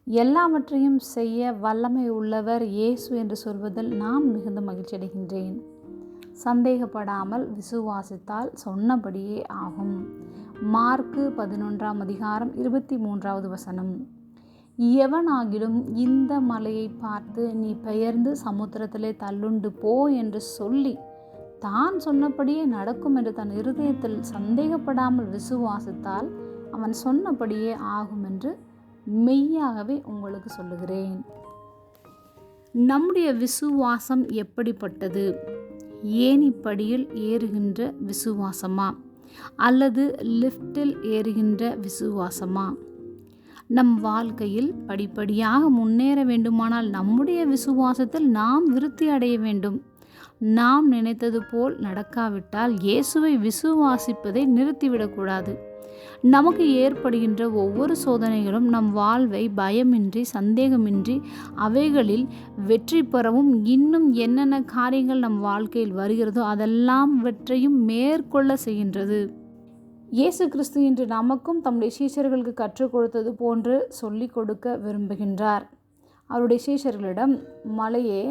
எல்லாவற்றையும் செய்ய வல்லமை உள்ளவர் இயேசு என்று சொல்வதில் நான் மிகுந்த மகிழ்ச்சி அடைகின்றேன். சந்தேகப்படாமல் விசுவாசித்தால் சொன்னபடியே ஆகும். மார்க்கு 11:23 எவனாகிலும் இந்த மலையை பார்த்து நீ பெயர்ந்து சமுத்திரத்திலே தள்ளுண்டு போ என்று சொல்லி தான் சொன்னபடியே நடக்கும் என்று தன் இருதயத்தில் சந்தேகப்படாமல் விசுவாசித்தால் அவன் சொன்னபடியே ஆகும் என்று மெய்யாகவே உங்களுக்கு சொல்லுகிறேன். நம்முடைய விசுவாசம் எப்படிப்பட்டது? ஏணிப்படியில் ஏறுகின்ற விசுவாசமா அல்லது லிஃப்டில் ஏறுகின்ற விசுவாசமா? நம் வாழ்க்கையில் படிப்படியாக முன்னேற வேண்டுமானால் நம்முடைய விசுவாசத்தில் நாம் விருத்தி அடைய வேண்டும். நாம் நினைத்தது போல் நடக்காவிட்டால் இயேசுவை விசுவாசிப்பதை நிறுத்திவிடக்கூடாது. நமக்கு ஏற்படுகின்ற ஒவ்வொரு சோதனைகளும் நம் வாழ்வை பயமின்றி சந்தேகமின்றி அவைகளில் வெற்றி பெறவும் இன்னும் என்னென்ன காரியங்கள் நம் வாழ்க்கையில் வருகிறதோ அதெல்லாவற்றையும் மேற்கொள்ள செய்கின்றது. இயேசு கிறிஸ்து இன்று நமக்கும் தம்முடைய சீஷர்களுக்கு கற்றுக் கொடுத்தது போன்று சொல்லிக் கொடுக்க விரும்புகின்றார். அவருடைய சீஷர்களிடம், மலையே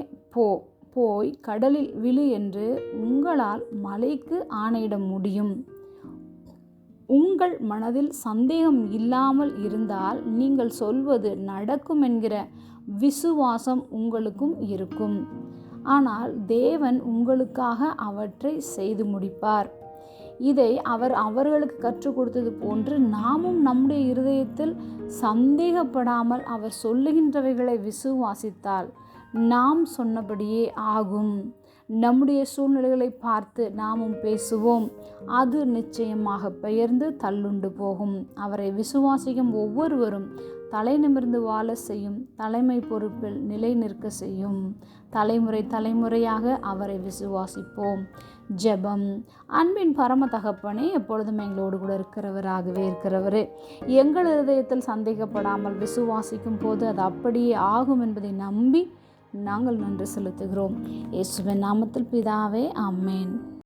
போய் கடலில் விழு என்று உங்களால் மலைக்கு ஆணையிட முடியும். உங்கள் மனதில் சந்தேகம் இல்லாமல் இருந்தால் நீங்கள் சொல்வது நடக்கும் என்கிற விசுவாசம் உங்களுக்கும் இருக்கும். ஆனால் தேவன் உங்களுக்காக அவற்றை செய்து முடிப்பார். இதை அவர் அவர்களுக்கு கற்றுக் கொடுத்தது போன்று நாமும் நம்முடைய இருதயத்தில் சந்தேகப்படாமல் அவர் சொல்லுகின்றவைகளை விசுவாசித்தால் நாம் சொன்னபடியே ஆகும். நம்முடைய சூழ்நிலைகளை பார்த்து நாமும் பேசுவோம். அது நிச்சயமாக பெயர்ந்து தள்ளுண்டு போகும். அவரை விசுவாசிக்கும் ஒவ்வொருவரும் தலை நிமிர்ந்து வாழ செய்யும். தலைமை பொறுப்பில் நிலை நிற்க செய்யும். தலைமுறையாக அவரை விசுவாசிப்போம். ஜெபம். அன்பின் பரம தகப்பனே, எப்பொழுதும் எங்களோடு கூட இருக்கிறவரே, எங்கள் இருதயத்தில் சந்தேகப்படாமல் விசுவாசிக்கும் போது அது அப்படியே ஆகும் என்பதை நம்பி நாங்கள் நன்றி செலுத்துகிறோம். இயேசுவின் நாமத்தில் பிதாவே, ஆமென்.